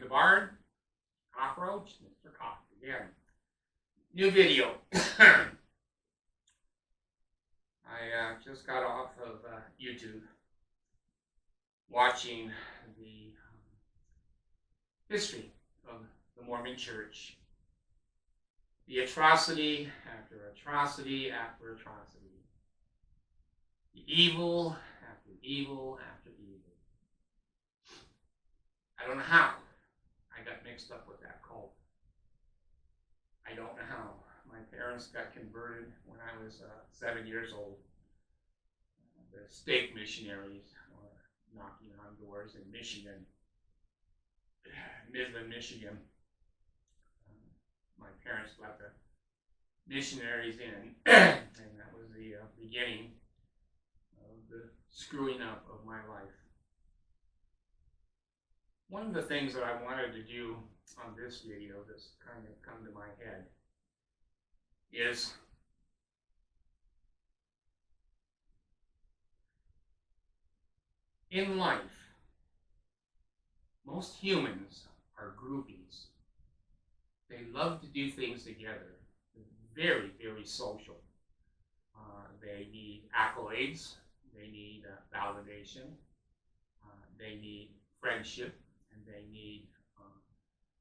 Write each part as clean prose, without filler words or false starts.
Bard, Cockroach, Mr. Cock again. New video. I just got off of YouTube watching the history of the Mormon Church. The atrocity after atrocity after atrocity. The evil after evil after evil. I don't know how I got mixed up with that cult. I don't know how. My parents got converted when I was 7 years old. The stake missionaries were knocking on doors in Michigan, Midland, Michigan. My parents let the missionaries in, and that was the beginning of the screwing up of my life. One of the things that I wanted to do on this video that's kind of come to my head is in life, most humans are groupies. They love to do things together. They're very, very social. They need accolades. They need validation. They need friendship. And they need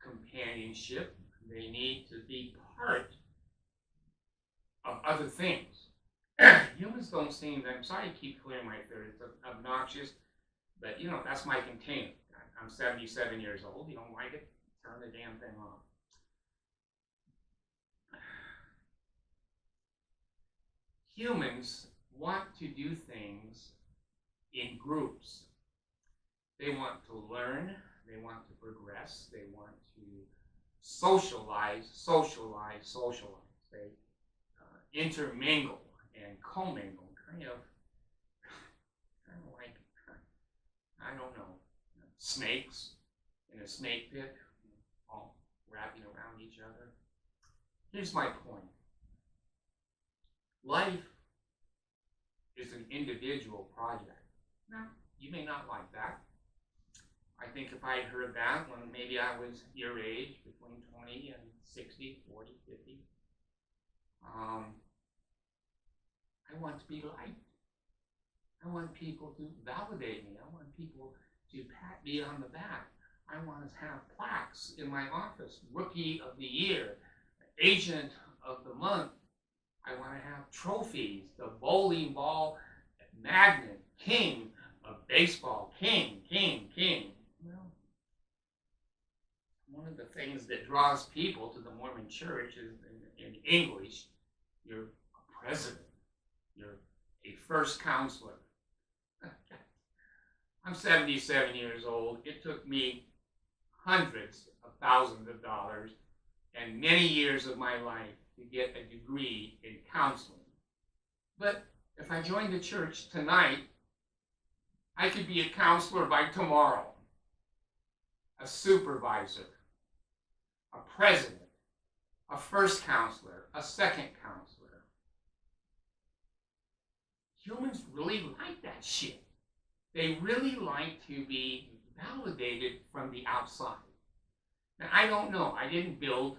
companionship. They need to be part of other things. Humans don't seem, I'm sorry to keep clearing my throat, it's obnoxious, but you know, that's my container. I'm 77 years old. You don't like it? Turn the damn thing off. Humans want to do things in groups. They want to learn. They want to progress. They want to socialize. They intermingle and commingle, kind of like, I don't know, snakes in a snake pit, all wrapping around each other. Here's my point. Life is an individual project. Now, you may not like that. I think if I had heard that when maybe I was your age, between 20 and 60, 40, 50, I want to be liked. I want people to validate me. I want people to pat me on the back. I want to have plaques in my office. Rookie of the Year, Agent of the Month. I want to have trophies. The bowling ball magnet, king of baseball, king. Well, one of the things that draws people to the Mormon Church is in English, you're a president. You're a first counselor. I'm 77 years old. It took me hundreds of thousands of dollars and many years of my life to get a degree in counseling. But if I joined the church tonight, I could be a counselor by tomorrow, a supervisor, a president, a first counselor, a second counselor. Humans really like that shit. They really like to be validated from the outside. Now, I don't know. I didn't build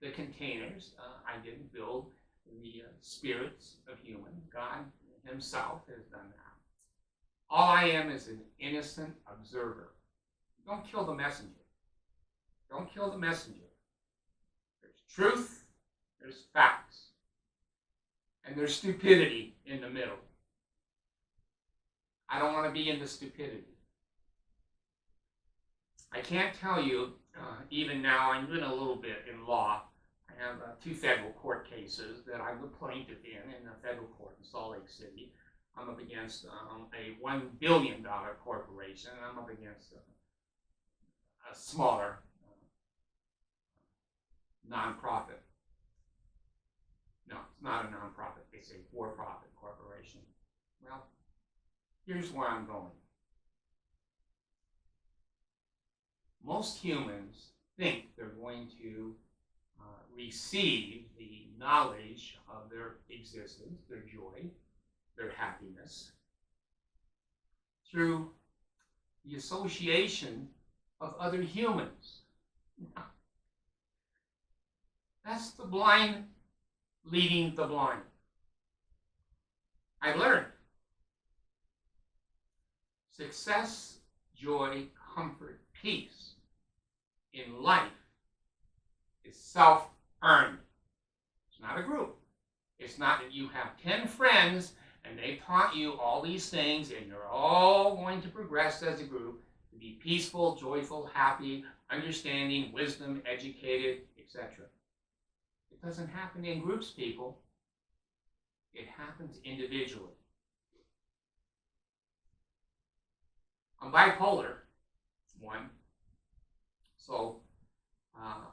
the containers. I didn't build the spirits of humans. God himself has done that. All I am is an innocent observer. Don't kill the messenger. Don't kill the messenger. There's truth, there's facts, and there's stupidity in the middle. I don't want to be into stupidity. I can't tell you, even now, I'm doing a little bit in law. I have 2 federal court cases that I'm the plaintiff in a federal court in Salt Lake City. I'm up against a $1 billion corporation, and I'm up against a smaller nonprofit. No, it's not a nonprofit. It's a for-profit corporation. Well, here's where I'm going. Most humans think they're going to receive the knowledge of their existence, their joy, their happiness, through the association of other humans. That's the blind leading the blind. I learned success, joy, comfort, peace in life is self-earned. It's not a group. It's not that you have 10 friends and they've taught you all these things and you're all going to progress as a group to be peaceful, joyful, happy, understanding, wisdom, educated, etc. It doesn't happen in groups, people. It happens individually. I'm bipolar, one, so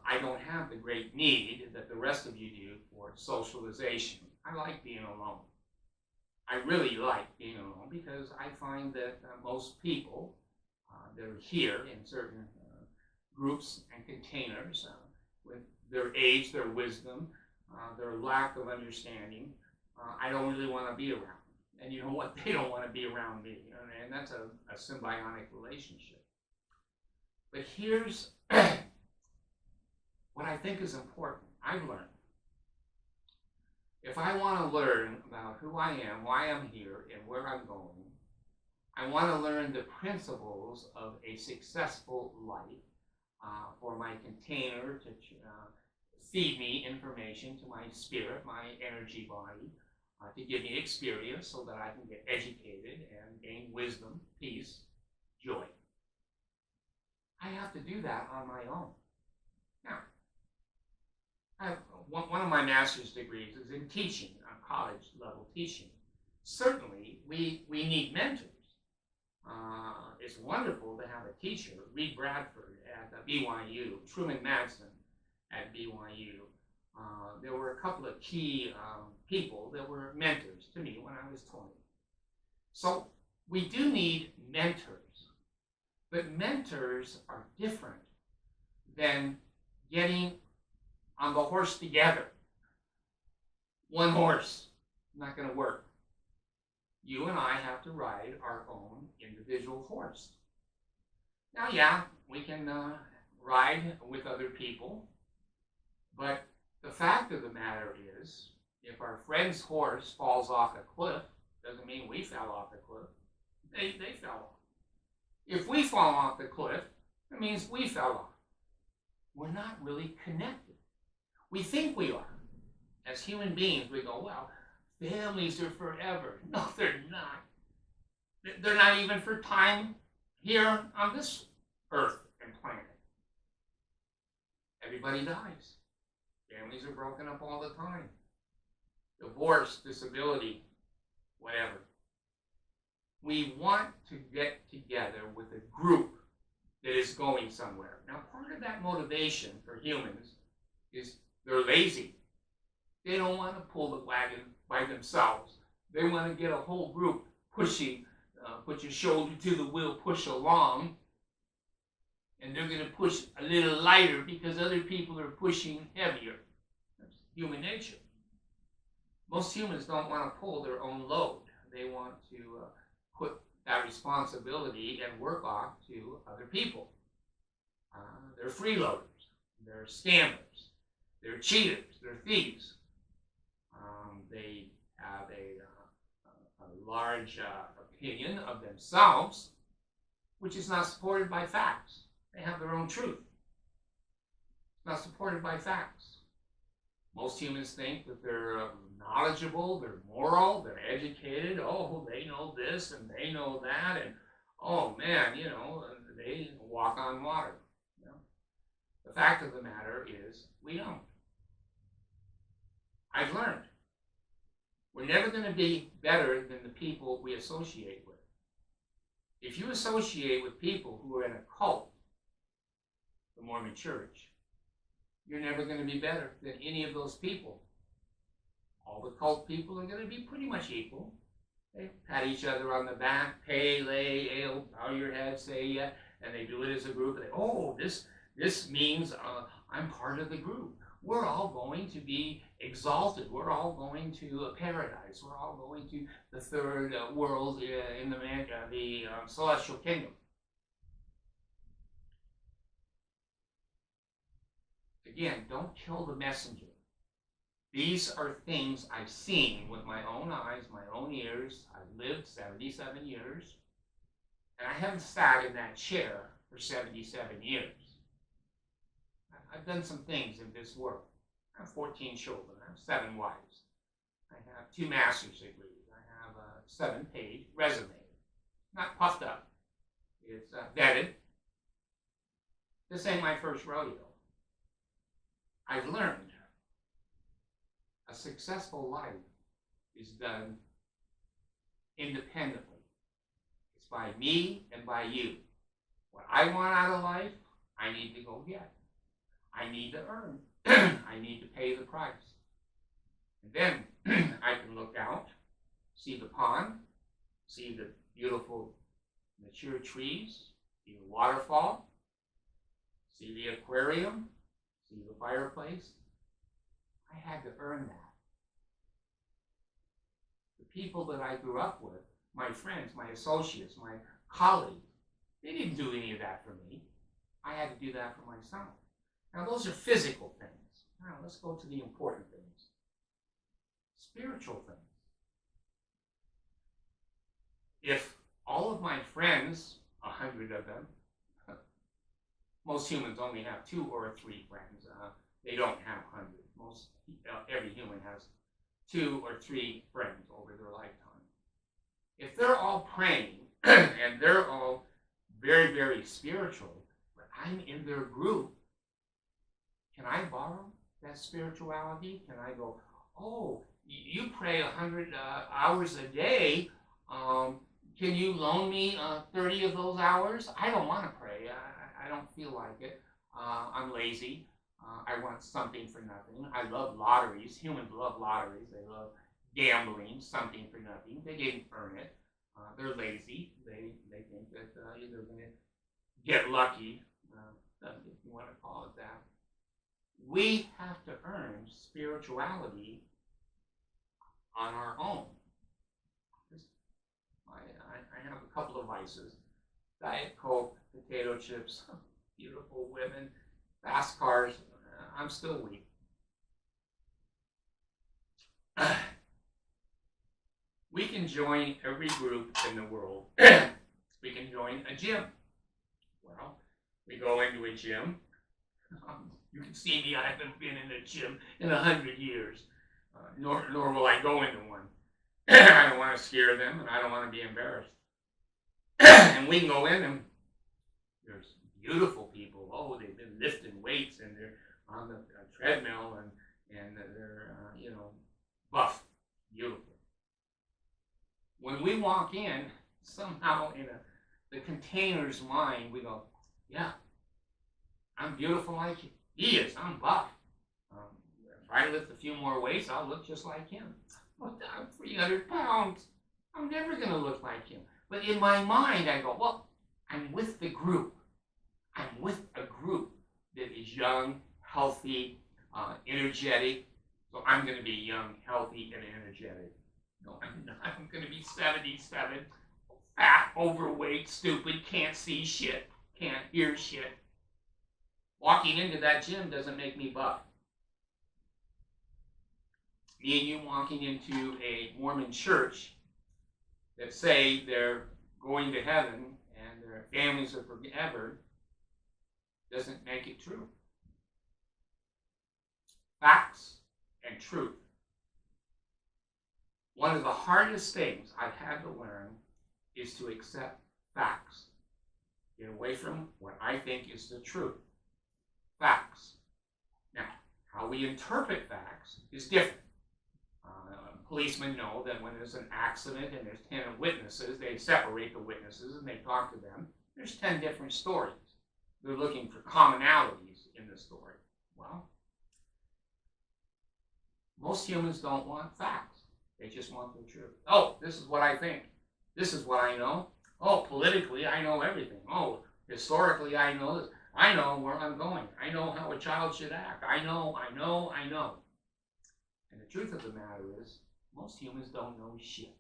I don't have the great need that the rest of you do for socialization. I like being alone. I really like being alone because I find that most people that are here in certain groups and containers with their age, their wisdom, their lack of understanding, I don't really want to be around. And you know what? They don't want to be around me. And that's a symbiotic relationship. But here's what I think is important. I've learned. If I want to learn about who I am, why I'm here, and where I'm going, I want to learn the principles of a successful life for my container to feed me information to my spirit, my energy body, to give me experience so that I can get educated and gain wisdom, peace, joy. I have to do that on my own. Now, I have one of my master's degrees is in teaching, college level teaching. Certainly, we need mentors. It's wonderful to have a teacher, Reed Bradford at BYU, Truman Madsen at BYU. There were a couple of key people that were mentors to me when I was 20. So we do need mentors, but mentors are different than getting on the horse together. One horse, not going to work. You and I have to ride our own individual horse. Now, yeah, we can ride with other people, but the fact of the matter is, if our friend's horse falls off a cliff, doesn't mean we fell off the cliff. They fell off. If we fall off the cliff, it means we fell off. We're not really connected. We think we are. As human beings, we go, well, families are forever. No, they're not. They're not even for time here on this earth and planet. Everybody dies. Families are broken up all the time. Divorce, disability, whatever. We want to get together with a group that is going somewhere. Now, part of that motivation for humans is they're lazy. They don't want to pull the wagon by themselves. They want to get a whole group pushing, put your shoulder to the wheel, push along, and they're going to push a little lighter because other people are pushing heavier. That's human nature. Most humans don't want to pull their own load. They want to put that responsibility and work off to other people. They're freeloaders. They're scammers. They're cheaters. They're thieves. They have a large opinion of themselves, which is not supported by facts. They have their own truth. It's not supported by facts. Most humans think that they're knowledgeable, they're moral, they're educated. Oh, they know this and they know that, and oh man, they walk on water. The fact of the matter is, we don't. I've learned. We're never going to be better than the people we associate with. If you associate with people who are in a cult, the Mormon Church, you're never going to be better than any of those people. All the cult people are going to be pretty much equal. They pat each other on the back, pay, lay, ale, bow your head, say yeah, and they do it as a group. They, oh, this means I'm part of the group. We're all going to be exalted. We're all going to paradise. We're all going to the third world in the celestial kingdom. again, don't kill the messenger. These are things I've seen with my own eyes, my own ears. I've lived 77 years, and I haven't sat in that chair for 77 years. I've done some things in this world. I have 14 children. I have 7 wives. I have 2 master's degrees. I have a 7-page resume. Not puffed up. It's vetted. This ain't my first rodeo. I've learned a successful life is done independently. It's by me and by you. What I want out of life, I need to go get. I need to earn. I need to pay the price. And then I can look out, see the pond, see the beautiful mature trees, see the waterfall, see the aquarium, see the fireplace. I had to earn that. The people that I grew up with, my friends, my associates, my colleagues, they didn't do any of that for me. I had to do that for myself. Now, those are physical things. Now, let's go to the important things. Spiritual things. If all of my friends, 100 of them, most humans only have 2 or 3 friends. They don't have 100. Every human has 2 or 3 friends over their lifetime. If they're all praying and they're all very, very spiritual, but I'm in their group, can I borrow that spirituality? Can I go, oh, you pray 100 hours a day. Can you loan me 30 of those hours? I don't want to pray. I don't feel like it. I'm lazy. I want something for nothing. I love lotteries. Humans love lotteries. They love gambling, something for nothing. They didn't earn it. They're lazy. They think that they're going to get lucky, if you want to call it that. We have to earn spirituality on our own. I have a couple of vices. Diet Coke, potato chips, beautiful women, fast cars. I'm still weak. We can join every group in the world. We can join a gym. Well, we go into a gym. You can see me, I haven't been in a gym in 100 years. Nor will I go into one. I don't want to scare them, and I don't want to be embarrassed. And we can go in, and there's beautiful people. Oh, they've been lifting weights, and they're on the treadmill, and they're buff, beautiful. When we walk in, somehow in the container's mind, we go, yeah, I'm beautiful like he is. I'm buff. If I lift a few more weights, I'll look just like him. But I'm 300 pounds. I'm never going to look like him. But in my mind, I go, well, I'm with the group. I'm with a group that is young, healthy, energetic. So I'm going to be young, healthy, and energetic. No, I'm not. I'm going to be 77, fat, overweight, stupid, can't see shit, can't hear shit. Walking into that gym doesn't make me buff. Me and you walking into a Mormon church that say they're going to heaven and their families are forever doesn't make it true. Facts and truth. One of the hardest things I've had to learn is to accept facts. Get away from what I think is the truth. Facts. Now, how we interpret facts is different. Policemen know that when there's an accident and there's 10 witnesses, they separate the witnesses and they talk to them. There's 10 different stories. They're looking for commonalities in the story. Well, most humans don't want facts. They just want the truth. Oh, this is what I think. This is what I know. Oh, politically, I know everything. Oh, historically, I know this. I know where I'm going. I know how a child should act. I know. And the truth of the matter is, most humans don't know shit.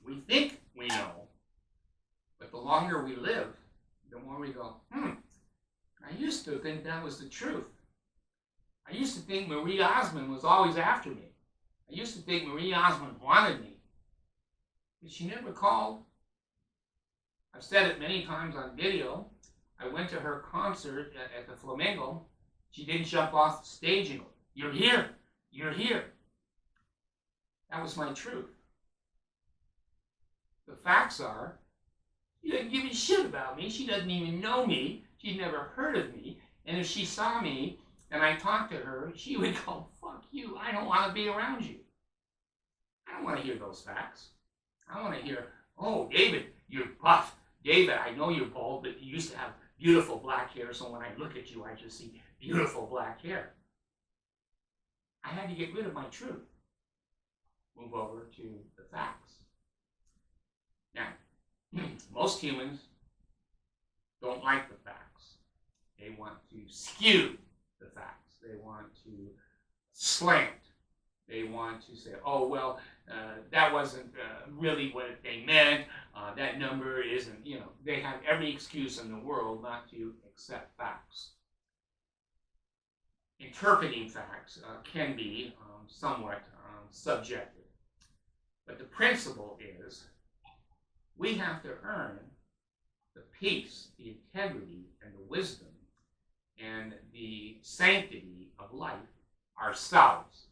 We think we know, but the longer we live, the more more we go, I used to think that was the truth. I used to think Marie Osmond was always after me. I used to think Marie Osmond wanted me. But she never called. I've said it many times on video. I went to her concert at the Flamingo. She didn't jump off the stage and go, "You're here, you're here." That was my truth. The facts are, she doesn't give a shit about me. She doesn't even know me. She's never heard of me. And if she saw me and I talked to her, she would go, "Fuck you, I don't want to be around you." I don't want to hear those facts. I want to hear, "Oh, David, you're buff. David, I know you're bald, but you used to have beautiful black hair, so when I look at you, I just see beautiful black hair." I had to get rid of my truth. Move over to the facts. Now, most humans don't like the facts. They want to skew the facts. They want to slant. They want to say, "Oh, well, that wasn't really what they meant. That number isn't," they have every excuse in the world not to accept facts. Interpreting facts can be somewhat subjective. But the principle is we have to earn the peace, the integrity, and the wisdom, and the sanctity of life ourselves.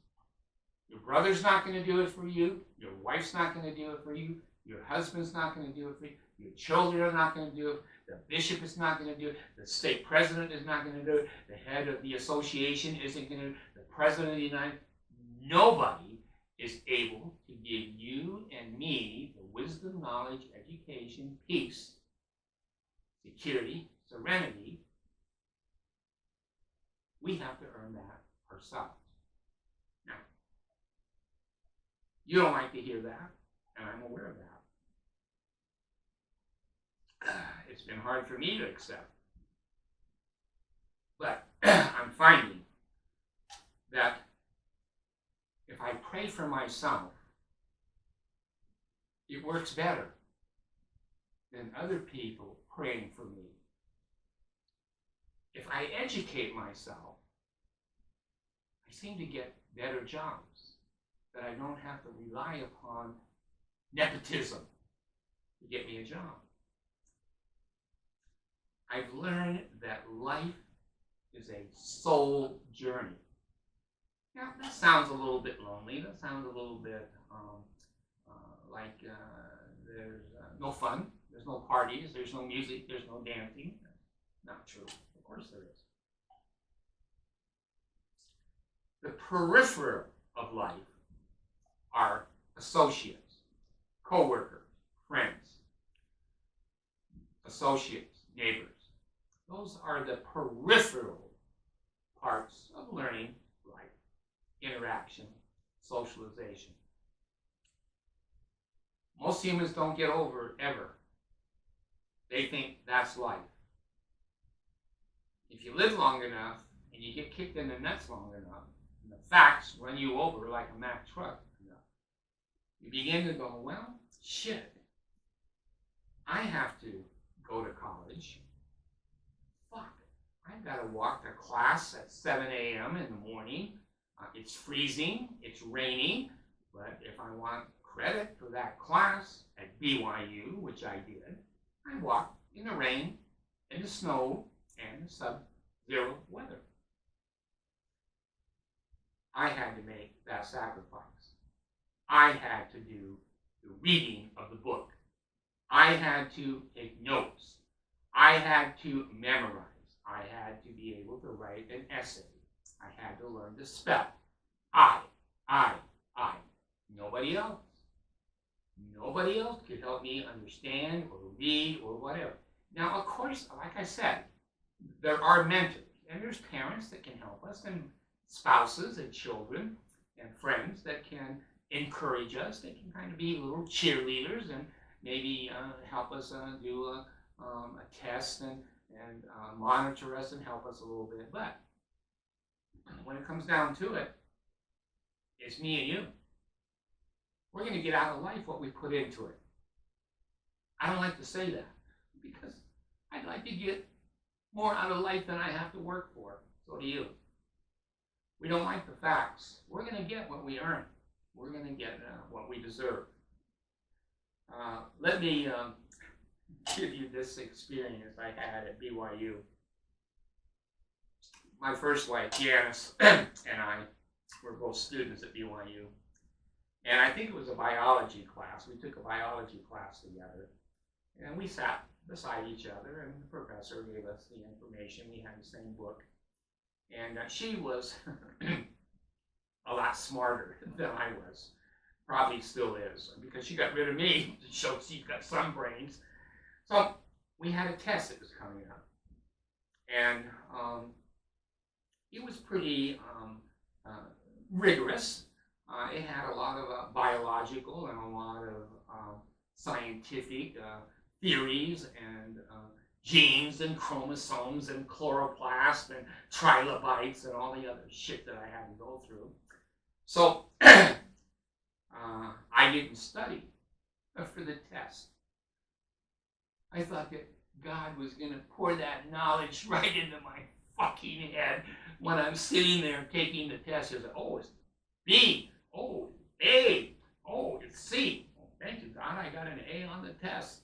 Your brother's not going to do it for you. Your wife's not going to do it for you. Your husband's not going to do it for you. Your children are not going to do it. The bishop is not going to do it. The state president is not going to do it. The head of the association isn't going to do it. The president of the United States. Nobody is able to give you and me the wisdom, knowledge, education, peace, security, serenity. We have to earn that ourselves. Now, you don't like to hear that, and I'm aware of that. It's been hard for me to accept. But I'm finding that if I pray for myself, it works better than other people praying for me. If I educate myself, I seem to get better jobs, that I don't have to rely upon nepotism to get me a job. I've learned that life is a soul journey. Now, that sounds a little bit lonely. That sounds a little bit like there's no fun. There's no parties. There's no music. There's no dancing. Not true. Of course there is. The peripheral of life are associates, co-workers, friends, associates, neighbors. Those are the peripheral parts of learning life. Interaction, socialization. Most humans don't get over it ever. They think that's life. If you live long enough and you get kicked in the nuts long enough, and the facts run you over like a Mack truck, you begin to go, well, shit, I have to go to college. Fuck, I've got to walk to class at 7 a.m. in the morning. It's freezing, it's raining, but if I want credit for that class at BYU, which I did, I walked in the rain, in the snow, and the sub-zero weather. I had to make that sacrifice. I had to do the reading of the book. I had to take notes. I had to memorize. I had to be able to write an essay. I had to learn to spell. I. Nobody else. Nobody else could help me understand or read or whatever. Now, of course, like I said, there are mentors, and there's parents that can help us, and spouses and children and friends that can encourage us. They can kind of be little cheerleaders and maybe help us do a test and monitor us and help us a little bit. But when it comes down to it, it's me and you. We're going to get out of life what we put into it. I don't like to say that because I'd like to get more out of life than I have to work for. So do you. We don't like the facts. We're going to get what we earn. We're going to get what we deserve. Let me give you this experience I had at BYU. My first wife, Janice, and I were both students at BYU. And I think it was a biology class. We took a biology class together. And we sat beside each other, and the professor gave us the information. We had the same book. And she was a lot smarter than I was. Probably still is, because she got rid of me to show she's got some brains. So we had a test that was coming up. And it was pretty rigorous. It had a lot of biological and a lot of scientific theories and genes and chromosomes and chloroplast and trilobites and all the other shit that I had to go through. So I didn't study for the test. I thought that God was going to pour that knowledge right into my fucking head when I'm sitting there taking the test. It's like, oh, it's B. Oh, it's A. Oh, it's C. Oh, thank you, God. I got an A on the test.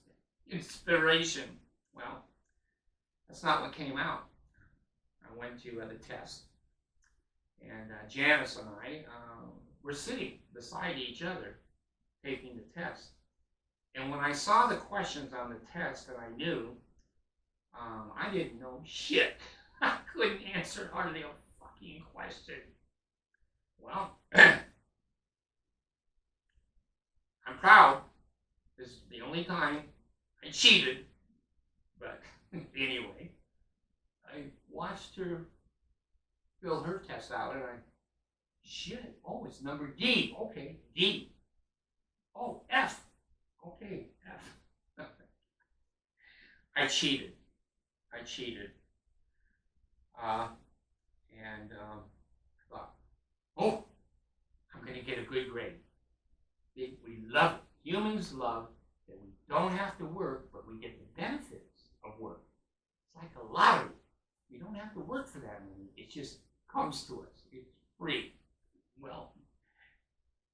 Inspiration. Well, that's not what came out. I went to the test, and Janice and I were sitting beside each other taking the test. And when I saw the questions on the test that I knew, I didn't know shit. I couldn't answer hardly a fucking question. Well, I'm proud. This is the only time I cheated. But anyway, I watched her fill her test out, and shit, oh, it's number D. Okay, D. Oh, F. Okay, F. I cheated. And I thought, oh, I'm going to get a good grade. We love it. Humans love that we don't have to work, but we get the benefits of work. It's like a lottery. We don't have to work for that money. It just comes to us. It's free. Well,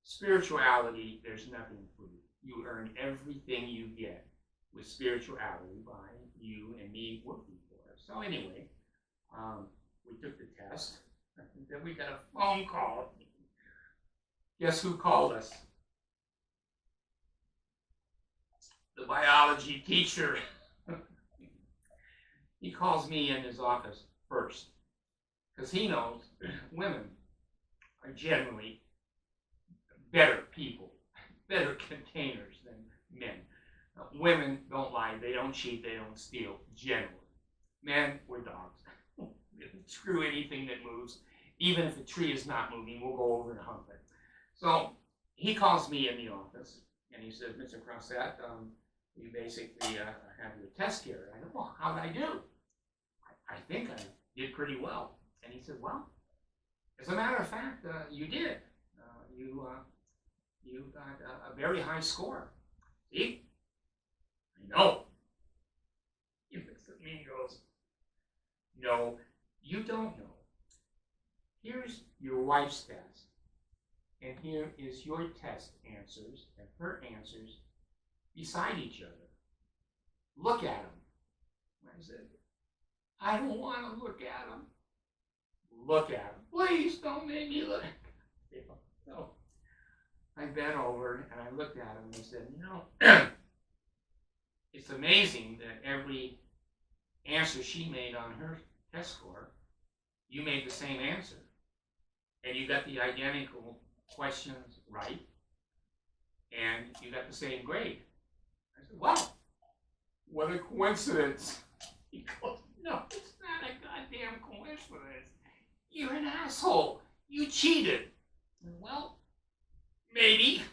spirituality, there's nothing free. You earn everything you get with spirituality by you and me working for it. So anyway, we took the test. Then we got a phone call. Guess who called us? The biology teacher. He calls me in his office first, because he knows women are generally better people, better containers than men. Women don't lie, they don't cheat, they don't steal, generally. Men, we're dogs. Screw anything that moves. Even if a tree is not moving, we'll go over and hump it. So he calls me in the office, and he says, Mr. Crossett, you basically have your test here. I go, well, how did I do? I think I did pretty well. And he said, well, as a matter of fact, you did. You got a very high score. See? I know. He looks at me and goes, no, you don't know. Here's your wife's test, and here is your test answers and her answers beside each other. Look at them. I said, I don't want to look at them. Look at them. Please don't make me look. So I bent over and I looked at him and I said, you know, it's amazing that every answer she made on her test score, you made the same answer. And you got the identical questions right. And you got the same grade. I said, wow, what a coincidence. He goes, no, it's not a goddamn coincidence. You're an asshole. You cheated. Well, maybe.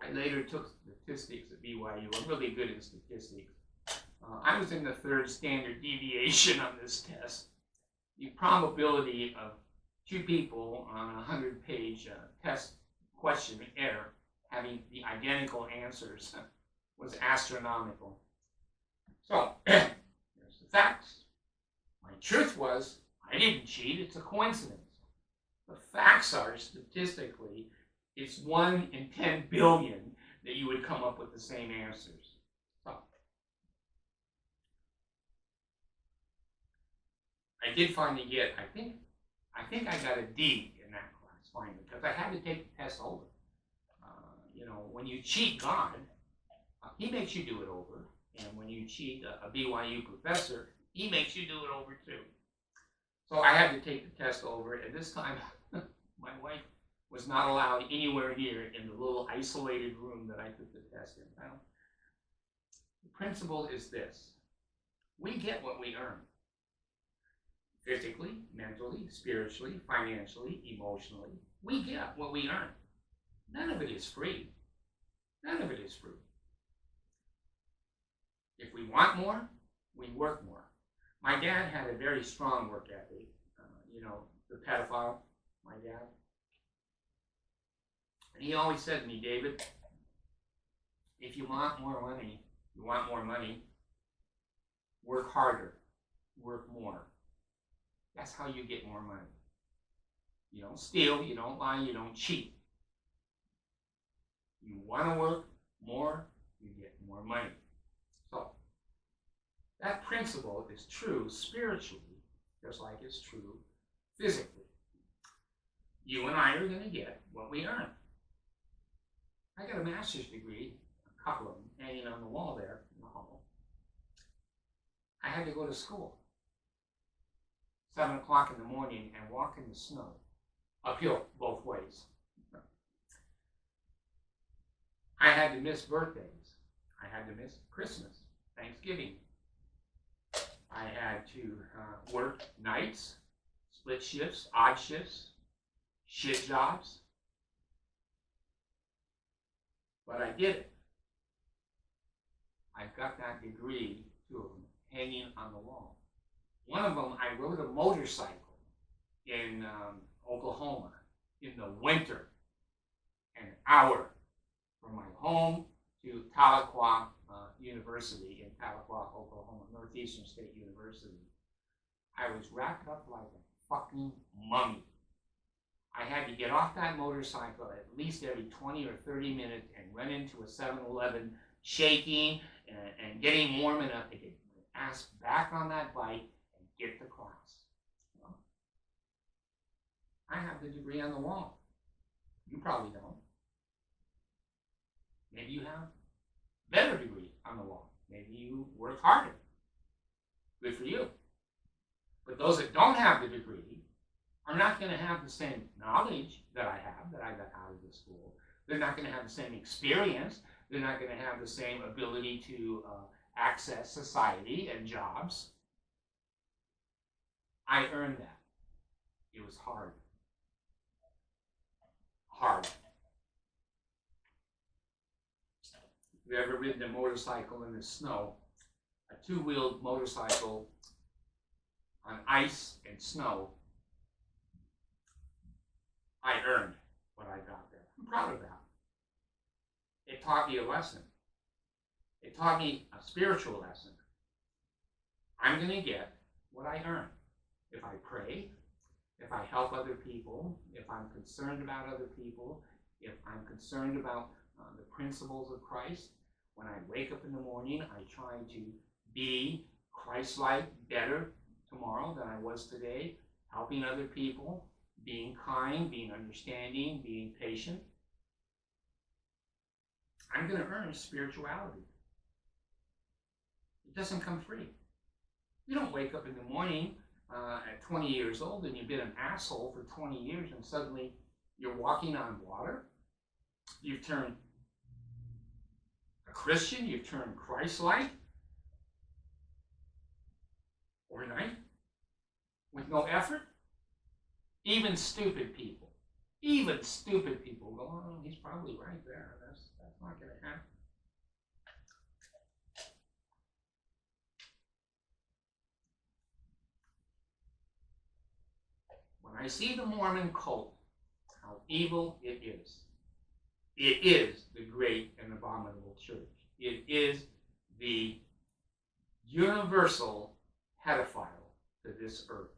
I later took statistics at BYU. I'm really good at statistics. I was in the third standard deviation on this test. The probability of two people on a 100-page test questionnaire having the identical answers was astronomical. So, there's the facts. My truth was, I didn't cheat, it's a coincidence. The facts are, statistically, it's 1 in 10 billion that you would come up with the same answers. So, I did finally get, I think I got a D in that class finally, because I had to take the test over. When you cheat God, he makes you do it over. And when you cheat a BYU professor, he makes you do it over too. So I had to take the test over, and this time my wife was not allowed anywhere near in the little isolated room that I took the test in. Well, the principle is this: we get what we earn. Physically, mentally, spiritually, financially, emotionally, we get what we earn. None of it is free. None of it is free. If we want more, we work more. My dad had a very strong work ethic. The pedophile, my dad. And he always said to me, David, if you want more money, work harder, work more. That's how you get more money. You don't steal, you don't lie, you don't cheat. You want to work more, you get more money. So, that principle is true spiritually, just like it's true physically. You and I are going to get what we earn. I got a master's degree, a couple of them, hanging on the wall there in the hall. I had to go to school 7 o'clock in the morning and walk in the snow, uphill both ways. I had to miss birthdays. I had to miss Christmas, Thanksgiving. I had to work nights, split shifts, odd shifts, shit jobs. But I did it. I've got that degree, 2 of them, hanging on the wall. One of them, I rode a motorcycle in Oklahoma in the winter, an hour from my home to Tahlequah University in Tahlequah, Oklahoma, Northeastern State University. I was wrapped up like a fucking mummy. I had to get off that motorcycle at least every 20 or 30 minutes and run into a 7-Eleven shaking and getting warm enough to get my ass back on that bike and get to class. Well, I have the degree on the wall. You probably don't. Maybe you have a better degree on the wall. Maybe you work harder. Good for you. But those that don't have the degree are not going to have the same knowledge that I have, that I got out of the school. They're not going to have the same experience. They're not going to have the same ability to access society and jobs. I earned that. It was hard. Hard. Have you ever ridden a motorcycle in the snow? A 2-wheeled motorcycle on ice and snow. I earned what I got there. I'm proud of that. It taught me a lesson. It taught me a spiritual lesson. I'm going to get what I earn. If I pray, if I help other people, if I'm concerned about other people, if I'm concerned about the principles of Christ, when I wake up in the morning, I try to be Christ-like, better tomorrow than I was today, helping other people, being kind, being understanding, being patient. I'm going to earn spirituality. It doesn't come free. You don't wake up in the morning at 20 years old and you've been an asshole for 20 years and suddenly you're walking on water. You've turned a Christian. You've turned Christ-like overnight with no effort. Even stupid people go, oh, he's probably right there. That's not going to happen. When I see the Mormon cult, how evil it is the great and abominable church. It is the universal pedophile to this earth.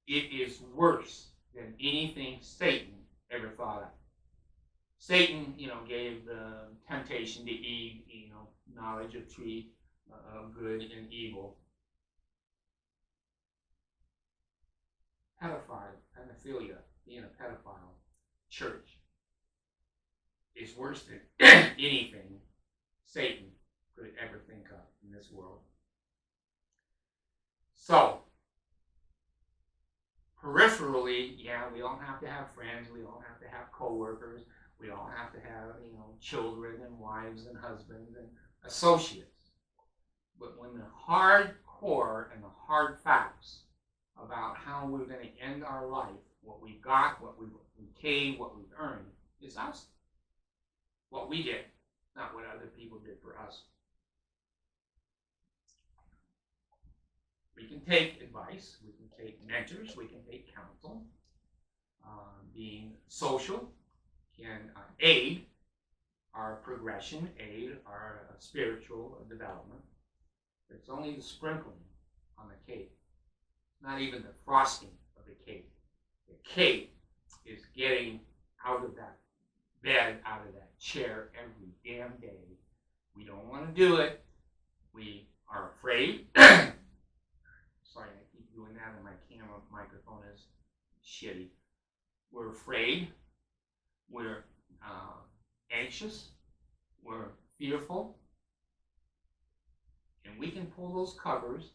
It is worse than anything Satan ever thought of. Satan, gave the temptation to Eve, knowledge of tree of good and evil. Pedophilia, being a pedophile, church, is worse than anything Satan could ever think of in this world. So, peripherally, yeah, we all have to have friends, we all have to have co-workers, we all have to have, children and wives and husbands and associates. But when the hardcore and the hard facts about how we're going to end our life, what we've got, what we've obtained, what we've earned, is us. What we did, not what other people did for us. We can take advice, we can take mentors, we can take counsel. Being social can aid our progression, aid our spiritual development. But it's only the sprinkling on the cake, not even the frosting of the cake. The cake is getting out of that bed, out of that chair every damn day. We don't want to do it. We are afraid. Sorry, I keep doing that, and my camera microphone is shitty. We're afraid. We're anxious. We're fearful. And we can pull those covers,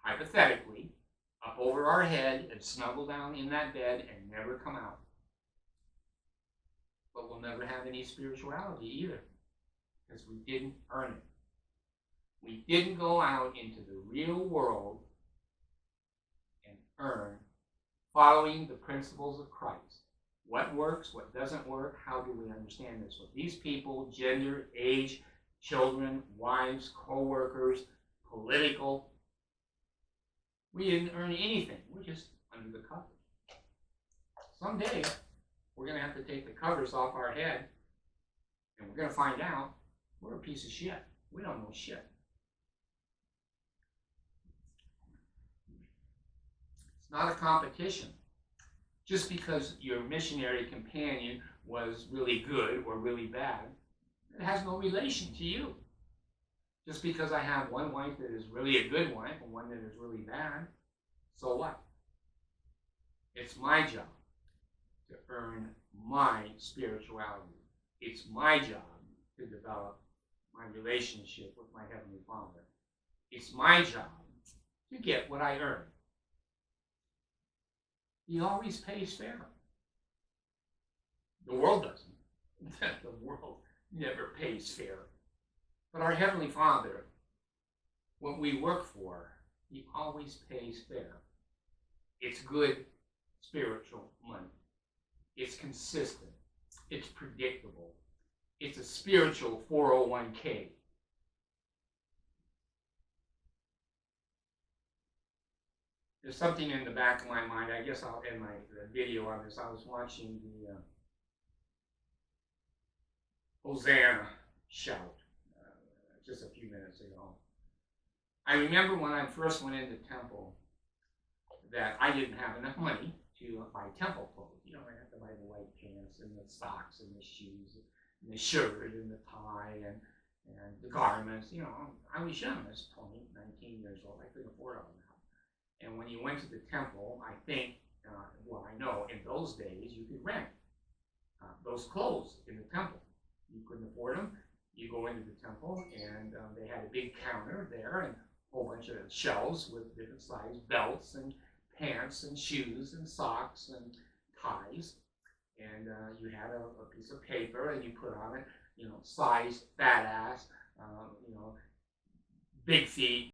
hypothetically, up over our head and snuggle down in that bed and never come out. But we'll never have any spirituality either, because we didn't earn it. We didn't go out into the real world and earn, following the principles of Christ. What works, what doesn't work, how do we understand this? With these people, gender, age, children, wives, co-workers, political, we didn't earn anything. We're just under the covers. Someday, we're going to have to take the covers off our head, and we're going to find out we're a piece of shit. We don't know shit. It's not a competition. Just because your missionary companion was really good or really bad, it has no relation to you. Just because I have one wife that is really a good wife and one that is really bad, so what? It's my job to earn my spirituality. It's my job to develop my relationship with my Heavenly Father. It's my job to get what I earn. He always pays fair. The world doesn't. The world never pays fair. But our Heavenly Father, what we work for, He always pays fair. It's good spiritual money. It's consistent. It's predictable. It's a spiritual 401k. There's something in the back of my mind. I guess I'll end my video on this. I was watching the Hosanna shout just a few minutes ago. I remember when I first went into temple that I didn't have enough money to buy temple clothes. I had to buy the white pants and the socks and the shoes and the shirt and the tie and the garments. I was young. I was 20, 19 years old. I couldn't afford all that. And when you went to the temple, I think, I know in those days you could rent those clothes in the temple. You couldn't afford them. You go into the temple, and they had a big counter there and a whole bunch of shelves with different size belts and pants and shoes and socks and ties. And you had a piece of paper, and you put on it, size, fat ass, big feet,